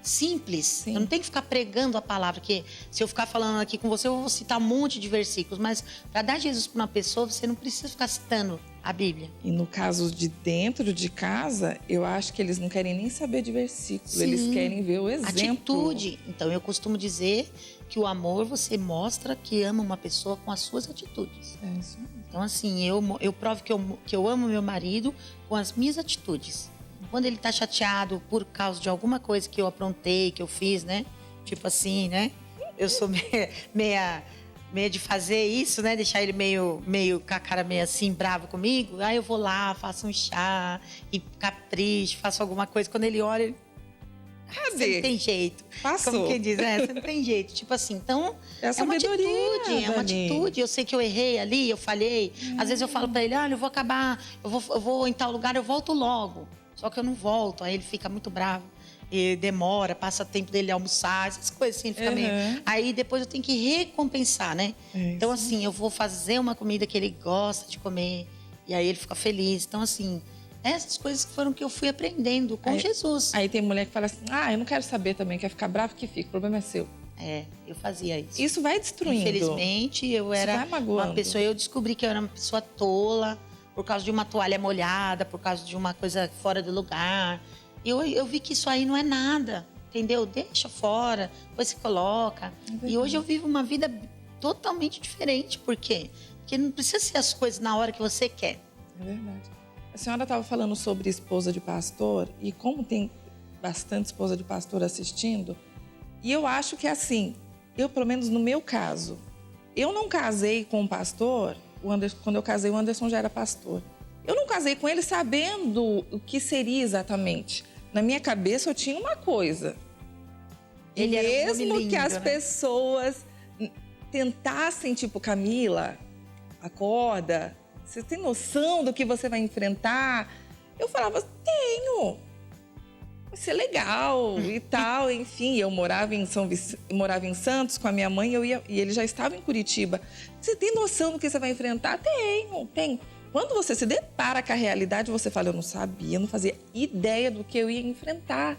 simples. Sim. Eu não tenho que ficar pregando a palavra, porque se eu ficar falando aqui com você, eu vou citar um monte de versículos, mas para dar Jesus para uma pessoa, você não precisa ficar citando a Bíblia. E no caso de dentro de casa, eu acho que eles não querem nem saber de versículo, sim, eles querem ver o exemplo. Atitude. Então, eu costumo dizer que o amor, você mostra que ama uma pessoa com as suas atitudes. É isso mesmo. Então, assim, eu provo que eu amo meu marido com as minhas atitudes. Quando ele tá chateado por causa de alguma coisa que eu aprontei, que eu fiz, né? Tipo assim, né? Eu sou meia de fazer isso, né? Deixar ele meio com a cara meio assim, bravo comigo. Aí eu vou lá, faço um chá e capricho, faço alguma coisa. Quando ele olha, você não tem jeito. Passou. Como quem diz, você não tem jeito. Tipo assim, então, é uma atitude. Eu sei que eu errei ali, eu falhei. Às vezes eu falo pra ele, eu vou acabar, eu vou em tal lugar, eu volto logo. Só que eu não volto, aí ele fica muito bravo. E demora, passa tempo dele almoçar, essas coisas assim, ele fica meio... Aí depois eu tenho que recompensar, né? Então, assim, eu vou fazer uma comida que ele gosta de comer. E aí ele fica feliz. Então, assim, essas coisas foram que eu fui aprendendo com Jesus. Aí tem mulher que fala assim, eu não quero saber também, quer ficar bravo que fica, o problema é seu. Eu fazia isso. Isso vai destruindo. Infelizmente, eu era uma pessoa... Eu descobri que eu era uma pessoa tola, por causa de uma toalha molhada, por causa de uma coisa fora do lugar. Eu vi que isso aí não é nada, entendeu? Deixa fora, depois você coloca. E hoje eu vivo uma vida totalmente diferente. Por quê? Porque não precisa ser as coisas na hora que você quer. É verdade. A senhora estava falando sobre esposa de pastor, e como tem bastante esposa de pastor assistindo, e eu acho que assim, pelo menos no meu caso, eu não casei com um pastor... Quando eu casei, o Anderson já era pastor. Eu não casei com ele sabendo o que seria exatamente. Na minha cabeça, eu tinha uma coisa. Ele era mesmo lindo, que as né? pessoas tentassem, tipo, Camila, acorda, você tem noção do que você vai enfrentar? Eu falava, tenho. Vai ser legal e tal, enfim. Eu morava em Santos com a minha mãe e ele já estava em Curitiba. Você tem noção do que você vai enfrentar? Tenho. Quando você se depara com a realidade, você fala, eu não sabia, não fazia ideia do que eu ia enfrentar.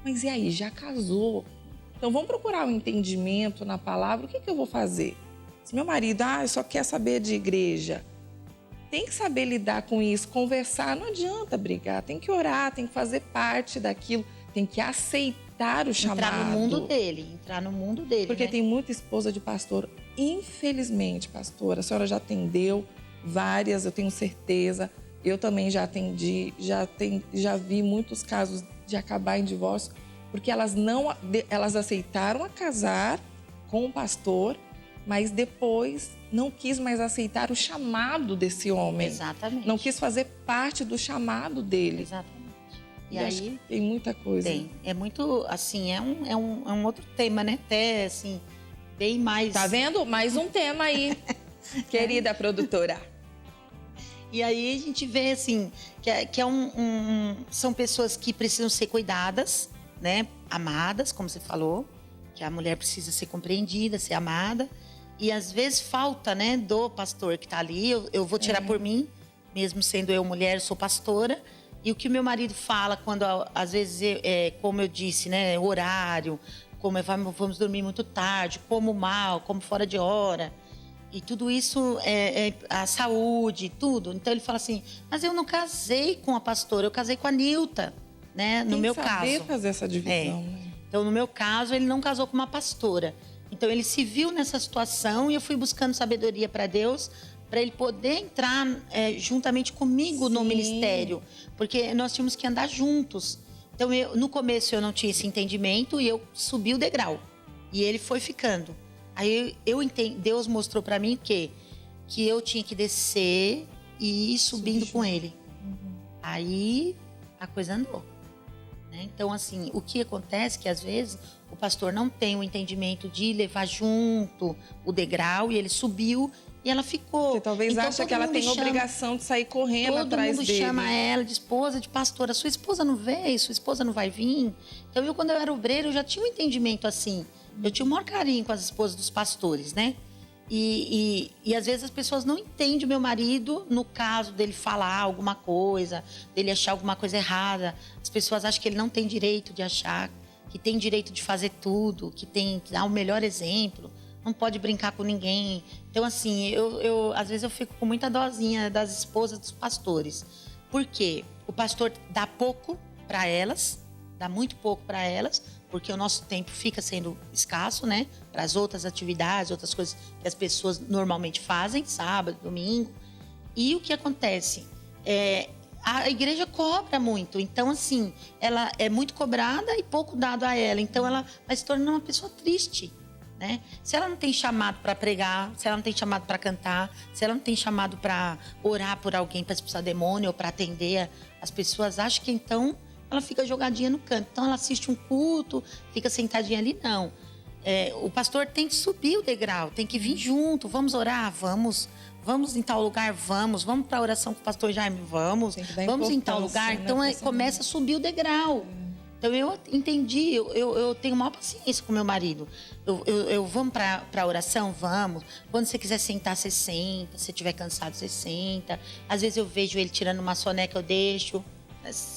Mas e aí, já casou? Então vamos procurar um entendimento na palavra, o que eu vou fazer? Se meu marido, só quer saber de igreja, tem que saber lidar com isso, conversar, não adianta brigar, tem que orar, tem que fazer parte daquilo, tem que aceitar o chamado. Entrar no mundo dele. Porque né? tem muita esposa de pastor, infelizmente, pastora, a senhora já atendeu várias, eu tenho certeza, eu também já atendi, já vi muitos casos de acabar em divórcio, porque elas aceitaram a casar com um pastor, mas depois não quis mais aceitar o chamado desse homem. Exatamente. Não quis fazer parte do chamado dele. Exatamente. E aí tem muita coisa. Tem. É muito, assim, é um outro tema, né? Até, assim, bem mais... Tá vendo? Mais um tema aí, querida produtora. E aí a gente vê, assim, que são pessoas que precisam ser cuidadas, né? Amadas, como você falou. Que a mulher precisa ser compreendida, ser amada. E às vezes falta, né, do pastor que está ali. Eu vou tirar por mim, mesmo sendo eu mulher, sou pastora. E o que meu marido fala quando, às vezes, como eu disse, né, horário, como vamos dormir muito tarde, como mal, como fora de hora. E tudo isso a saúde, tudo. Então ele fala assim, mas eu não casei com a pastora, eu casei com a Nilta, né, no meu caso. Tem que saber fazer essa divisão, né? Então, no meu caso, ele não casou com uma pastora. Então, ele se viu nessa situação e eu fui buscando sabedoria para Deus, para ele poder entrar juntamente comigo no ministério. Porque nós tínhamos que andar juntos. Então, no começo, eu não tinha esse entendimento e eu subi o degrau. E ele foi ficando. Aí, Deus mostrou para mim que eu tinha que descer e ir subindo com ele. Aí a coisa andou. Né? Então, assim, o que acontece é que às vezes o pastor não tem o entendimento de levar junto o degrau e ele subiu e ela ficou. Você talvez então, acha que ela tem obrigação de sair correndo atrás dele. Todo mundo chama ela de esposa, de pastora. Sua esposa não veio, sua esposa não vai vir. Então, quando eu era obreiro, eu já tinha um entendimento assim. Eu tinha o maior carinho com as esposas dos pastores, né? E às vezes as pessoas não entendem o meu marido no caso dele falar alguma coisa, dele achar alguma coisa errada. As pessoas acham que ele não tem direito de achar, que tem direito de fazer tudo, que tem que dar o melhor exemplo, não pode brincar com ninguém. Então, assim, às vezes eu fico com muita dosinha das esposas dos pastores. Por quê? O pastor dá pouco para elas, dá muito pouco para elas, porque o nosso tempo fica sendo escasso, né? Para as outras atividades, outras coisas que as pessoas normalmente fazem, sábado, domingo. E o que acontece? A igreja cobra muito. Então, assim, ela é muito cobrada e pouco dado a ela. Então, ela vai se tornando uma pessoa triste, né? Se ela não tem chamado para pregar, se ela não tem chamado para cantar, se ela não tem chamado para orar por alguém, para expulsar demônio ou para atender as pessoas, acham que então ela fica jogadinha no canto. Então, ela assiste um culto, fica sentadinha ali. Não. O pastor tem que subir o degrau, tem que vir junto. Vamos orar? Vamos em tal lugar? Vamos para a oração com o pastor Jaime? Vamos em tal lugar? Então, começa a subir o degrau. Então, eu entendi, eu tenho maior paciência com meu marido. Vamos para a oração? Vamos. Quando você quiser sentar, você senta. Se estiver cansado, você senta. Às vezes, eu vejo ele tirando uma soneca, eu deixo.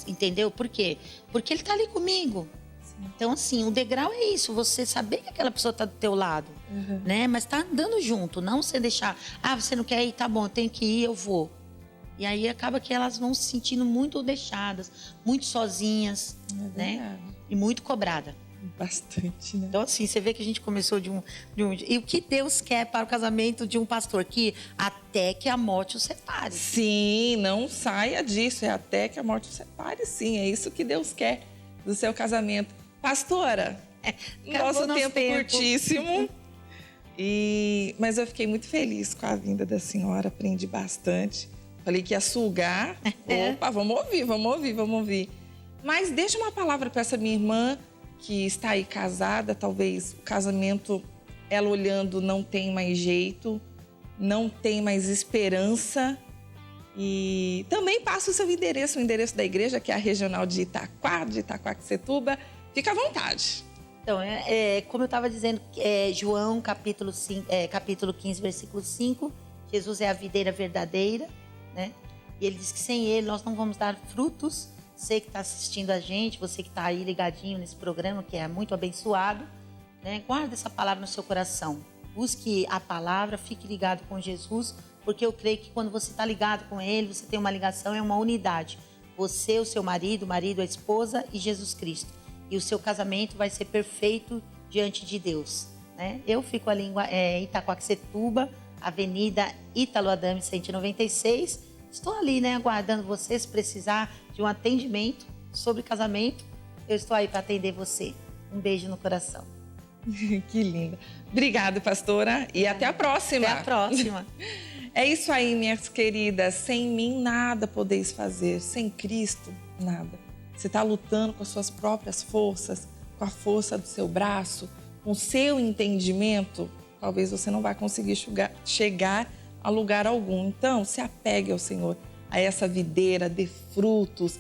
Entendeu? Por quê? Porque ele tá ali comigo. Sim. Então, assim, o degrau é isso. Você saber que aquela pessoa tá do teu lado, né? Mas tá andando junto. Não você deixar... você não quer ir? Tá bom, eu tenho que ir, eu vou. E aí, acaba que elas vão se sentindo muito deixadas, muito sozinhas, né? E muito cobrada. Bastante, né? Então, assim, você vê que a gente começou de um... E o que Deus quer para o casamento de um pastor? Que até que a morte o separe. Sim, não saia disso. É até que a morte o separe, sim. É isso que Deus quer do seu casamento. Pastora, nosso tempo curtíssimo. Mas eu fiquei muito feliz com a vinda da senhora. Aprendi bastante. Falei que ia sugar. Opa, vamos ouvir. Mas deixa uma palavra para essa minha irmã que está aí casada, talvez o casamento, ela olhando, não tem mais jeito, não tem mais esperança. E também passa o seu endereço, o endereço da igreja, que é a regional de Itaquaquecetuba. Fica à vontade. Então, como eu estava dizendo, João, capítulo 15, versículo 5, Jesus é a videira verdadeira, né? E ele diz que sem ele nós não vamos dar frutos. Você que está assistindo a gente, você que está aí ligadinho nesse programa, que é muito abençoado, né? Guarda essa palavra no seu coração. Busque a palavra, fique ligado com Jesus, porque eu creio que quando você está ligado com Ele, você tem uma ligação, é uma unidade. Você, o seu marido, a esposa e Jesus Cristo. E o seu casamento vai ser perfeito diante de Deus, né? Eu fico ali em Itaquaquecetuba, Avenida Ítalo Adame 196. Estou ali, né, aguardando você. Se precisar de um atendimento sobre casamento, eu estou aí para atender você. Um beijo no coração. Que linda. Obrigada, pastora. E até a próxima. Até a próxima. É isso aí, minhas queridas. Sem mim, nada podeis fazer. Sem Cristo, nada. Você está lutando com as suas próprias forças, com a força do seu braço, com o seu entendimento. Talvez você não vai conseguir chegar a lugar algum. Então, se apegue ao Senhor, a essa videira, dê frutos,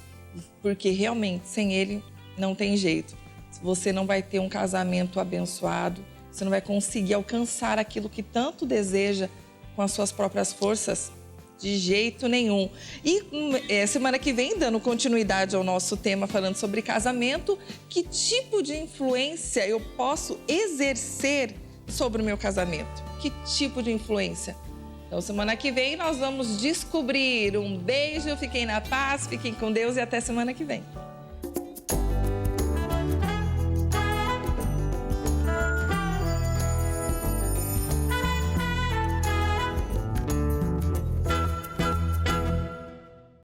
porque realmente sem Ele não tem jeito. Você não vai ter um casamento abençoado, você não vai conseguir alcançar aquilo que tanto deseja com as suas próprias forças, de jeito nenhum. E semana que vem, dando continuidade ao nosso tema, falando sobre casamento, que tipo de influência eu posso exercer sobre o meu casamento? Que tipo de influência? Então, semana que vem nós vamos descobrir. Um beijo, fiquem na paz, fiquem com Deus e até semana que vem.